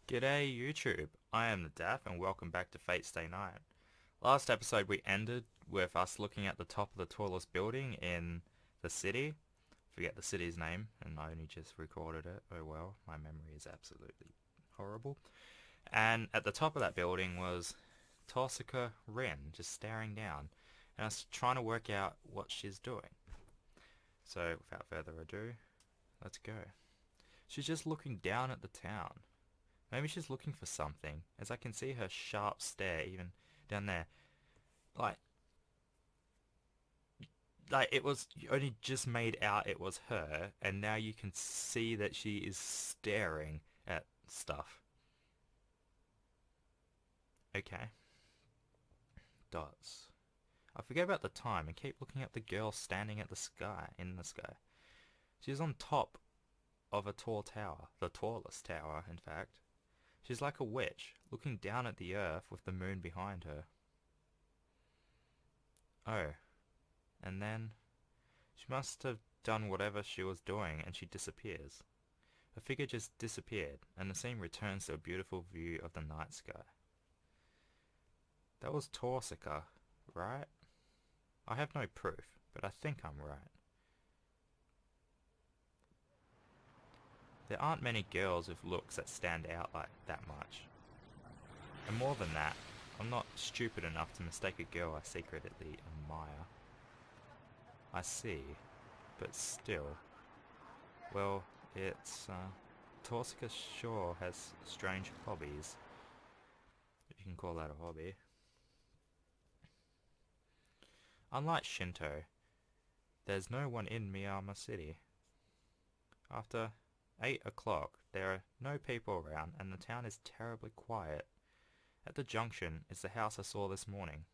G'day YouTube, I am TheDaff and welcome back to Fate Stay Night. Last episode we ended with us looking at the top of the tallest building in the city. Forget the city's name and I only just recorded it. Oh well, my memory is absolutely horrible. And at the top of that building was Torsika Rin just staring down. And I was trying to work out what she's doing. So without further ado, let's go. She's just looking down at the town. Maybe she's looking for something, as I can see her sharp stare even down there. Like, it was, you only just made out it was her, and now you can see that she is staring at stuff. Okay. Dots. I forget about the time and keep looking at the girl standing at the sky, in the sky. She's on top of a tall tower, the tallest tower, in fact. She's like a witch, looking down at the earth with the moon behind her. Oh, and then she must have done whatever she was doing and she disappears. Her figure just disappeared and the scene returns to a beautiful view of the night sky. That was Torsika, right? I have no proof, but I think I'm right. There aren't many girls with looks that stand out like that much. And more than that, I'm not stupid enough to mistake a girl I secretly admire. I see, but still. Well, Torsika sure has strange hobbies. If you can call that a hobby. Unlike Shinto, there's no one in Miyama City. After 8 o'clock, there are no people around and the town is terribly quiet. At the junction is the house I saw this morning.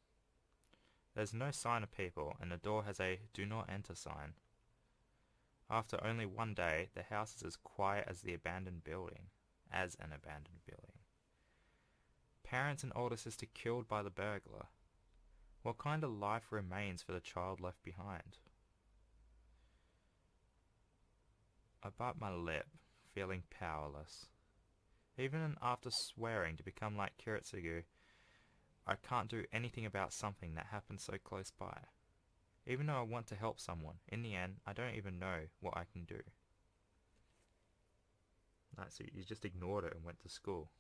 There's no sign of people and the door has a "Do Not Enter" sign. After only one day, the house is as quiet as the abandoned building. As an abandoned building. Parents and older sister killed by the burglar. What kind of life remains for the child left behind? I bite my lip, feeling powerless. Even after swearing to become like Kiritsugu, I can't do anything about something that happened so close by. Even though I want to help someone, in the end, I don't even know what I can do. Like, so you just ignored it and went to school.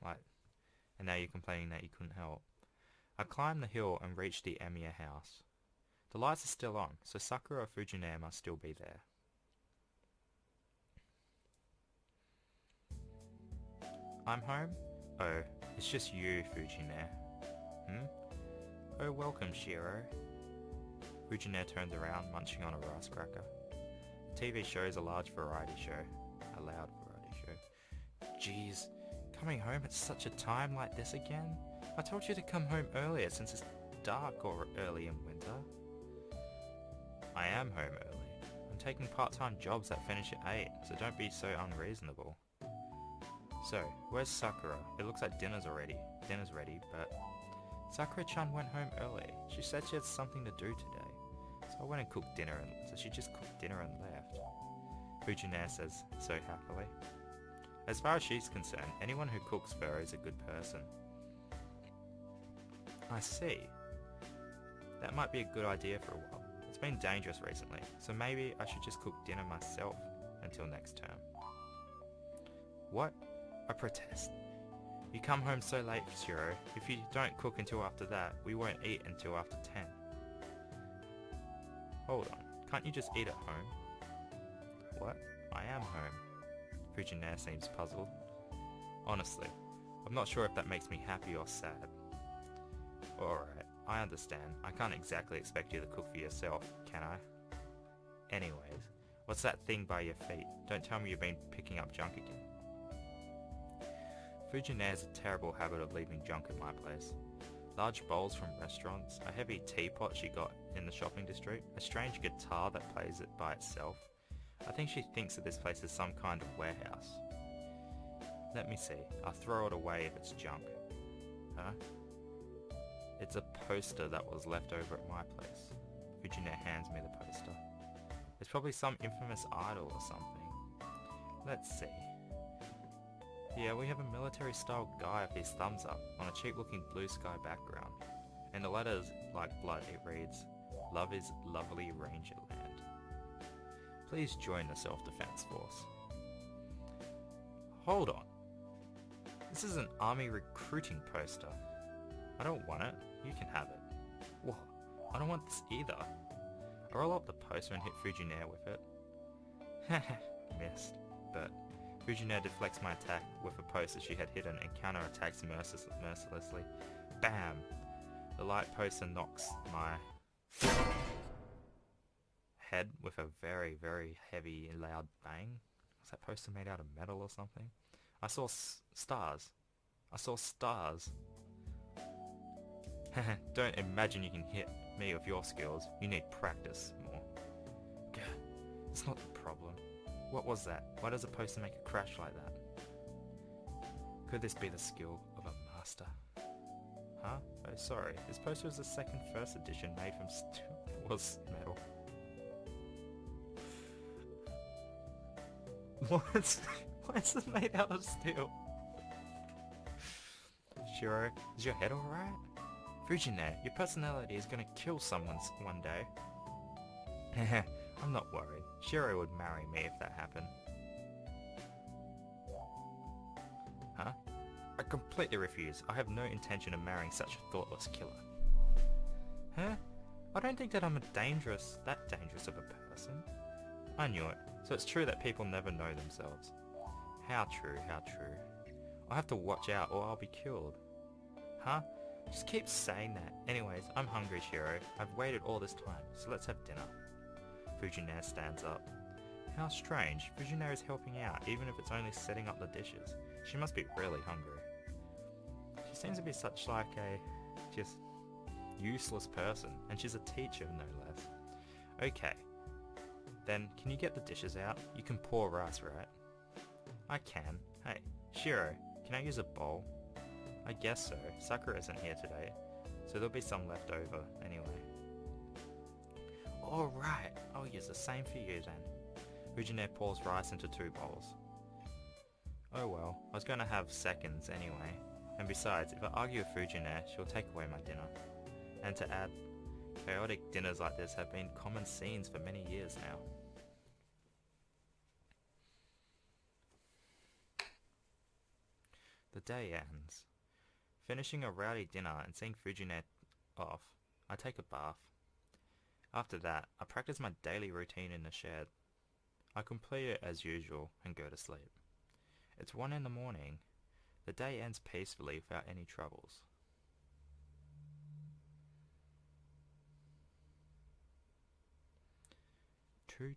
And now you're complaining that you couldn't help. I climbed the hill and reached the Emiya house. The lights are still on, so Sakura Fujine must still be there. I'm home? Oh, it's just you, Fujine. Oh, welcome, Shiro. Fujine turns around, munching on a rice cracker. The TV show is a large variety show. A loud variety show. Jeez, coming home at such a time like this again? I told you to come home earlier since it's dark or early in winter. I am home early. I'm taking part-time jobs that finish at 8, so don't be so unreasonable. So, where's Sakura? It looks like dinner's ready, but Sakura-chan went home early. She said she had something to do today. So I went and cooked dinner so she just cooked dinner and left. Fujine says so happily. As far as she's concerned, anyone who cooks for her is a good person. I see. That might be a good idea for a while. It's been dangerous recently, so maybe I should just cook dinner myself until next term. What? I protest. You come home so late, Shiro. If you don't cook until after that, we won't eat until after 10. Hold on, can't you just eat at home? What? I am home. Fujine seems puzzled. Honestly, I'm not sure if that makes me happy or sad. Alright, I understand. I can't exactly expect you to cook for yourself, can I? Anyways, what's that thing by your feet? Don't tell me you've been picking up junk again. Fujine has a terrible habit of leaving junk at my place. Large bowls from restaurants, a heavy teapot she got in the shopping district, a strange guitar that plays it by itself. I think she thinks that this place is some kind of warehouse. Let me see, I'll throw it away if it's junk. Huh? It's a poster that was left over at my place. Fujine hands me the poster. It's probably some infamous idol or something. Let's see. Yeah, we have a military-style guy with his thumbs up on a cheap-looking blue sky background. In the letters, like blood, it reads, "Love is lovely Ranger land. Please join the self-defense force." Hold on. This is an army recruiting poster. I don't want it. You can have it. What? I don't want this either. I roll up the poster and hit Fujinaire with it. Missed, but Fujinaire deflects my attack with a poster she had hidden and counterattacks mercilessly. Bam! The light poster knocks my head with a very, very heavy and loud bang. Was that poster made out of metal or something? I saw stars. I saw stars. Don't imagine you can hit me with your skills. You need practice more. Gah, it's not the problem. What was that? Why does a poster make a crash like that? Could this be the skill of a master? Huh? Oh, sorry. This poster is the second first edition made from steel. It was metal. What? Why is it made out of steel? Shiro, is your head alright? Fujinaire, your personality is gonna kill someone one day. I'm not worried. Shiro would marry me if that happened. Huh? I completely refuse. I have no intention of marrying such a thoughtless killer. Huh? I don't think that I'm that dangerous of a person. I knew it. So it's true that people never know themselves. How true, how true. I'll have to watch out or I'll be killed. Huh? Just keep saying that. Anyways, I'm hungry, Shiro. I've waited all this time, so let's have dinner. Fujinaire stands up. How strange. Fujinaire is helping out, even if it's only setting up the dishes. She must be really hungry. She seems to be such like a just useless person, and she's a teacher no less. Okay. Then, can you get the dishes out? You can pour rice, right? I can. Hey, Shiro, can I use a bowl? I guess so. Sakura isn't here today, so there'll be some left over anyway. Alright, I'll use the same for you then. Fujinaire pours rice into 2 bowls. Oh well, I was going to have seconds anyway. And besides, if I argue with Fujinaire, she'll take away my dinner. And to add, chaotic dinners like this have been common scenes for many years now. The day ends. Finishing a rowdy dinner and seeing Fujinaire off, I take a bath. After that, I practice my daily routine in the shed. I complete it as usual and go to sleep. It's 1 in the morning. The day ends peacefully without any troubles. Two.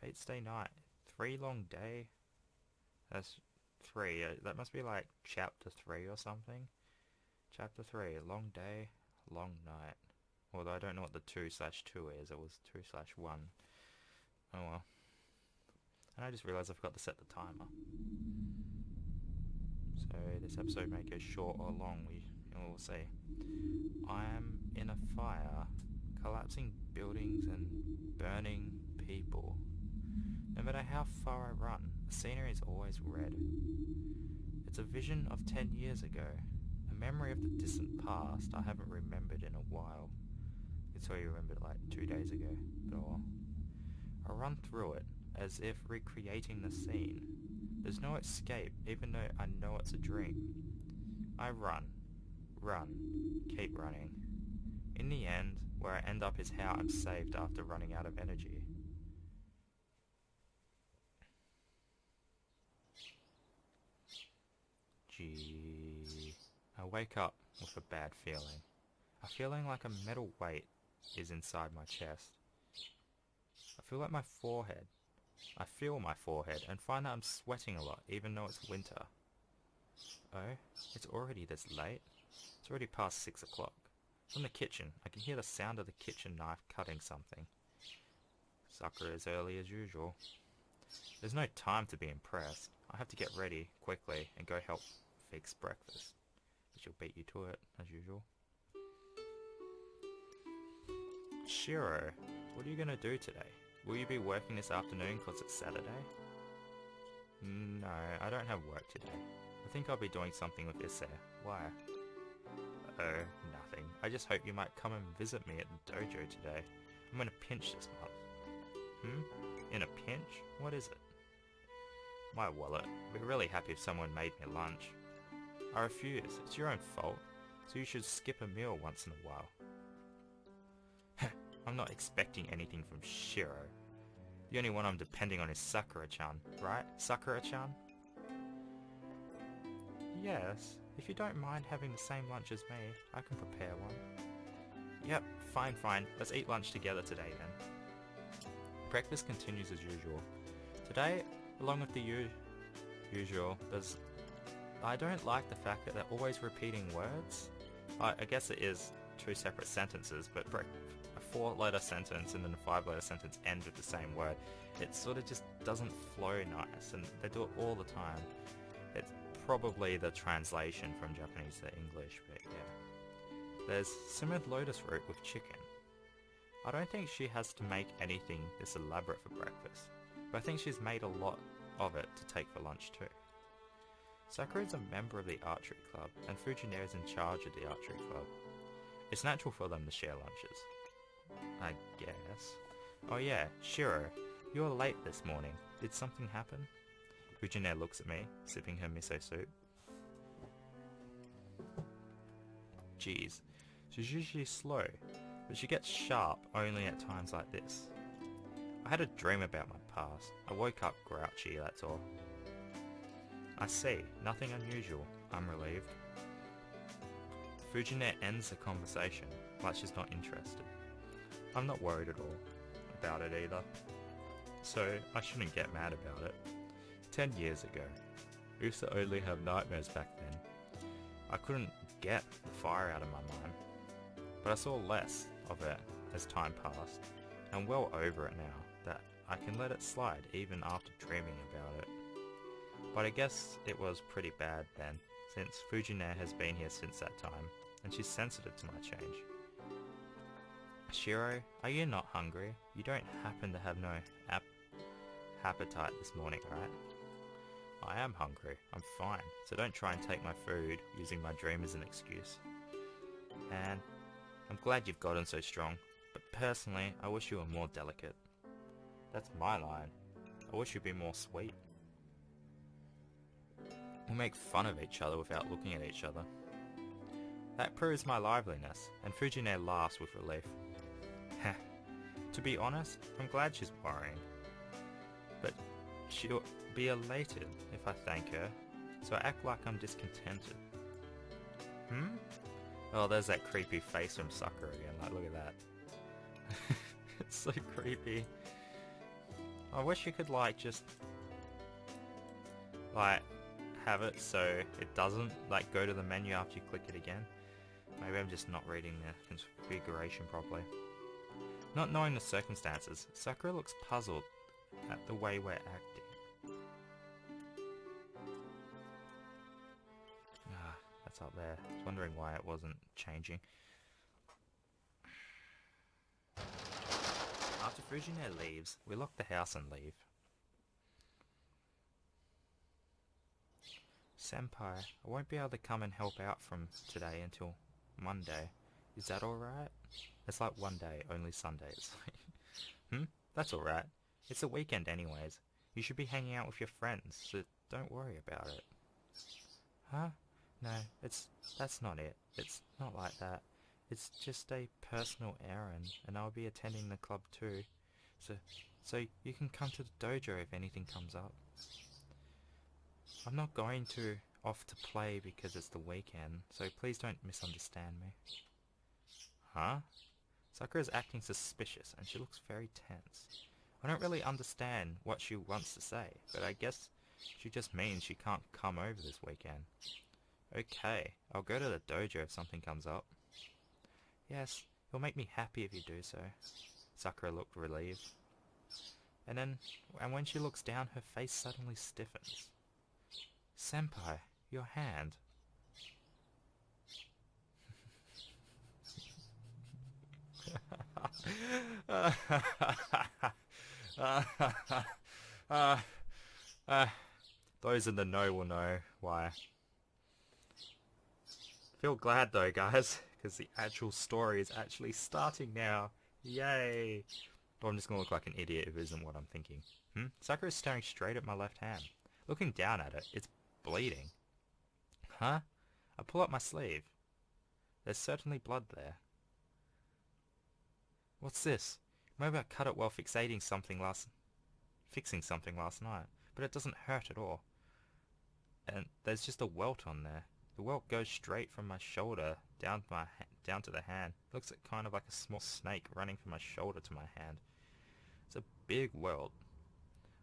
Fate's Day night. 3 long day. That's 3. That must be like chapter 3 or something. Chapter 3. Long day, long night. Although I don't know what the 2/2 is. It was 2/1. Oh well. And I just realised I forgot to set the timer. So this episode may go short or long. We'll see. I am in a fire, collapsing buildings and burning people. No matter how far I run, the scenery is always red. It's a vision of 10 years ago, a memory of the distant past I haven't remembered in a while. It's all you remembered like 2 days ago, but oh well. I run through it, as if recreating the scene. There's no escape, even though I know it's a dream. I run, keep running. In the end, where I end up is how I'm saved after running out of energy. Gee. I wake up with a bad feeling. A feeling like a metal weight is inside my chest. I feel my forehead and find that I'm sweating a lot even though it's winter. Oh, it's already this late? It's already past 6 o'clock. From the kitchen, I can hear the sound of the kitchen knife cutting something. Sakura is early as usual. There's no time to be impressed. I have to get ready quickly and go help fix breakfast. But she'll beat you to it, as usual. Shiro, what are you going to do today? Will you be working this afternoon because it's Saturday? No, I don't have work today. I think I'll be doing something with Issei. Why? Oh, nothing. I just hope you might come and visit me at the dojo today. I'm in a pinch this month. In a pinch? What is it? My wallet. I'd be really happy if someone made me lunch. I refuse. It's your own fault. So you should skip a meal once in a while. I'm not expecting anything from Shiro. The only one I'm depending on is Sakura-chan, right? Sakura-chan? Yes, if you don't mind having the same lunch as me, I can prepare one. Yep, fine. Let's eat lunch together today then. Breakfast continues as usual. Today, along with the usual, I don't like the fact that they're always repeating words. I guess it is two separate sentences, but a 4-letter sentence and then a 5-letter sentence end with the same word. It sort of just doesn't flow nice, and they do it all the time. It's probably the translation from Japanese to English, but yeah. There's simmered lotus root with chicken. I don't think she has to make anything this elaborate for breakfast, but I think she's made a lot of it to take for lunch too. Sakura is a member of the archery club, and Fujinare is in charge of the archery club. It's natural for them to share lunches. I guess. Oh yeah, Shiro, you were late this morning. Did something happen? Fujinare looks at me, sipping her miso soup. Geez, she's usually slow, but she gets sharp only at times like this. I had a dream about my past. I woke up grouchy, that's all. I see, nothing unusual. I'm relieved. Fujinare ends the conversation, like she's not interested. I'm not worried at all about it either, so I shouldn't get mad about it. 10 years ago, I used to only have nightmares back then. I couldn't get the fire out of my mind, but I saw less of it as time passed. I'm well over it now, that I can let it slide even after dreaming about it. But I guess it was pretty bad then, since Fujinare has been here since that time, and she's sensitive to my change. Shiro, are you not hungry? You don't happen to have no appetite this morning, right? I am hungry, I'm fine, so don't try and take my food using my dream as an excuse. And I'm glad you've gotten so strong, but personally, I wish you were more delicate. That's my line. I wish you'd be more sweet. We make fun of each other without looking at each other. That proves my liveliness, and Fujinare laughs with relief. Heh. To be honest, I'm glad she's worrying. But she'll be elated if I thank her, so I act like I'm discontented. Oh, there's that creepy face from Sakura again, like look at that. It's so creepy. I wish you could like just like have it so it doesn't like go to the menu after you click it again. Maybe I'm just not reading the configuration properly. Not knowing the circumstances, Sakura looks puzzled at the way we're acting. That's up there. I was wondering why it wasn't changing. After Fujinare leaves, we lock the house and leave. Senpai, I won't be able to come and help out from today until Monday. Is that alright? It's like one day, only Sundays. That's alright. It's a weekend anyways. You should be hanging out with your friends, so don't worry about it. Huh? No, that's not it. It's not like that. It's just a personal errand, and I'll be attending the club too. So you can come to the dojo if anything comes up. I'm not going off to play because it's the weekend, so please don't misunderstand me. Huh? Sakura's acting suspicious, and she looks very tense. I don't really understand what she wants to say, but I guess she just means she can't come over this weekend. Okay, I'll go to the dojo if something comes up. Yes, it'll make me happy if you do so. Sakura looked relieved. And when she looks down, her face suddenly stiffens. Senpai, your hand. Those in the know will know why. Feel glad though, guys, because the actual story is actually starting now. Yay! Or I'm just gonna look like an idiot if it isn't what I'm thinking. Sakura is staring straight at my left hand. Looking down at it, it's bleeding. Huh? I pull up my sleeve. There's certainly blood there. What's this? Maybe I cut it while fixing something last night, but it doesn't hurt at all. And there's just a welt on there. The welt goes straight from my shoulder down to the hand. Looks kind of like a small snake running from my shoulder to my hand. It's a big welt.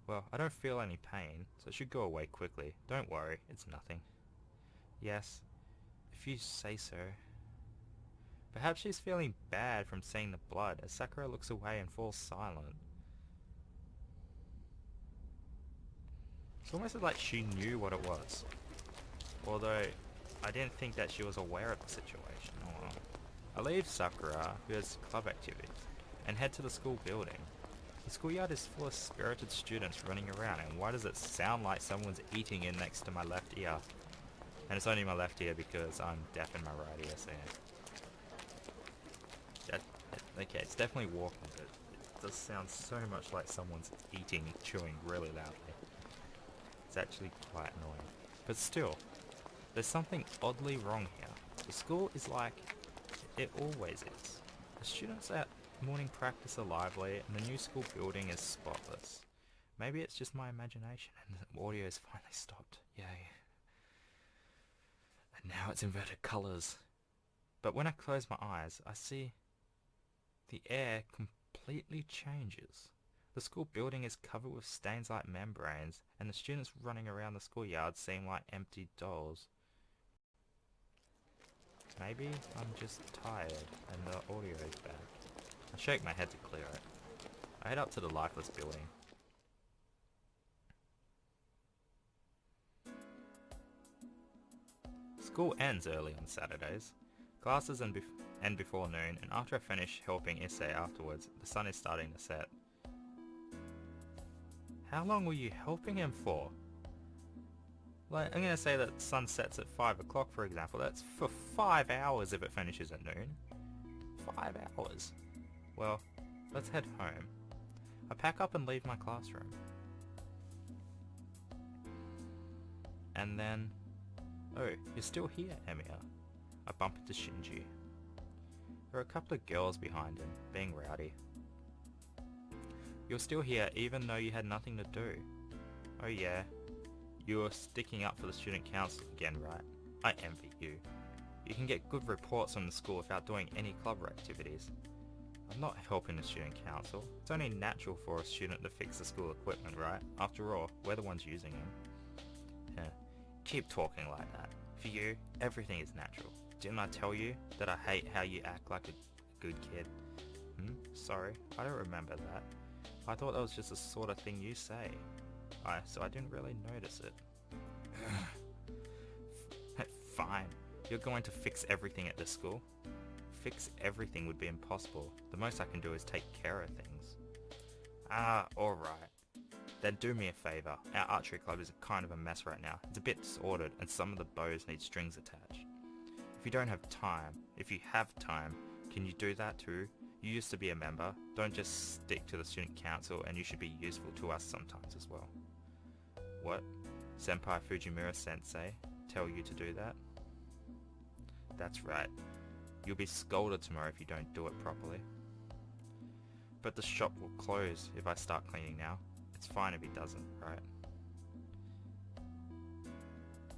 Well, I don't feel any pain, so it should go away quickly. Don't worry, it's nothing. Yes, if you say so. Perhaps she's feeling bad from seeing the blood as Sakura looks away and falls silent. It's almost like she knew what it was. Although, I didn't think that she was aware of the situation. Oh well. I leave Sakura, who has club activities, and head to the school building. The schoolyard is full of spirited students running around, and why does it sound like someone's eating in next to my left ear? And it's only my left ear because I'm deaf in my right ear, so yeah. Okay, it's definitely walking, but it does sound so much like someone's eating, chewing really loudly. It's actually quite annoying. But still, there's something oddly wrong here. The school is like it always is. The students at morning practice are lively, and the new school building is spotless. Maybe it's just my imagination, and the audio's finally stopped. Yay. And now it's inverted colours. But when I close my eyes, I see the air completely changes. The school building is covered with stains like membranes, and the students running around the schoolyard seem like empty dolls. Maybe I'm just tired and the audio is bad. I shake my head to clear it. I head up to the lifeless building. School ends early on Saturdays. Classes end before noon, and after I finish helping Issei afterwards, the sun is starting to set. How long were you helping him for? Like, I'm gonna say that sun sets at 5 o'clock, for example. That's for 5 hours if it finishes at noon. 5 hours. Well, let's head home. I pack up and leave my classroom. And then... Oh, you're still here, Emiya. I bump into Shinji. There are a couple of girls behind him, being rowdy. You're still here even though you had nothing to do. Oh yeah, you were sticking up for the student council again, right? I envy you. You can get good reports from the school without doing any club activities. I'm not helping the student council. It's only natural for a student to fix the school equipment, right? After all, we're the ones using them. Keep talking like that. For you, everything is natural. Didn't I tell you that I hate how you act like a good kid? Sorry, I don't remember that. I thought that was just the sort of thing you say. So I didn't really notice it. Fine. You're going to fix everything at this school? Fix everything would be impossible. The most I can do is take care of things. Alright. Then do me a favour. Our archery club is kind of a mess right now. It's a bit disordered and some of the bows need strings attached. If you have time, can you do that too? You used to be a member. Don't just stick to the student council, and you should be useful to us sometimes as well. What? Senpai Fujimura sensei tell you to do that? That's right. You'll be scolded tomorrow if you don't do it properly. But the shop will close if I start cleaning now. It's fine if he doesn't, right?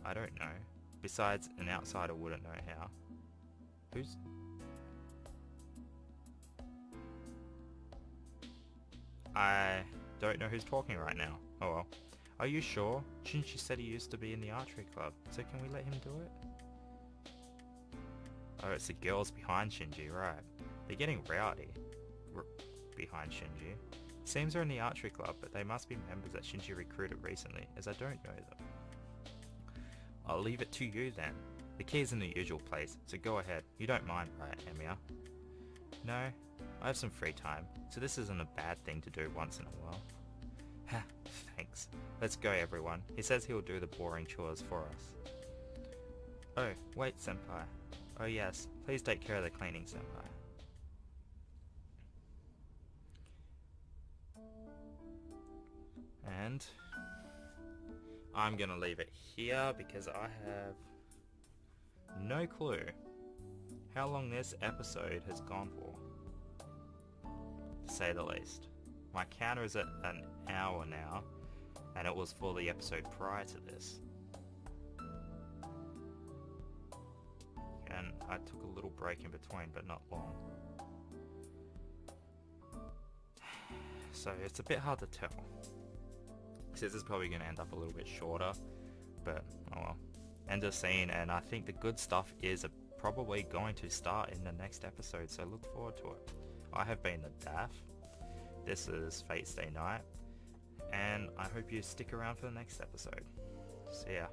I don't know. Besides, an outsider wouldn't know how. Who's... I don't know who's talking right now. Oh well. Are you sure? Shinji said he used to be in the archery club, so can we let him do it? Oh, it's the girls behind Shinji, right. They're getting rowdy behind Shinji. It seems they're in the archery club, but they must be members that Shinji recruited recently, as I don't know them. I'll leave it to you then. The key is in the usual place, so go ahead. You don't mind, right, Emiya? No, I have some free time, so this isn't a bad thing to do once in a while. Ha, Thanks. Let's go, everyone. He says he'll do the boring chores for us. Oh, wait, Senpai. Oh yes, please take care of the cleaning, Senpai. And I'm gonna leave it here because I have no clue how long this episode has gone for, to say the least. My counter is at an hour now, and it was for the episode prior to this. And I took a little break in between, but not long. So it's a bit hard to tell. This is probably going to end up a little bit shorter, but oh well. End of scene, and I think the good stuff is probably going to start in the next episode, so look forward to it. I have been TheDaff. This is Fate's Day Night, and I hope you stick around for the next episode. See ya.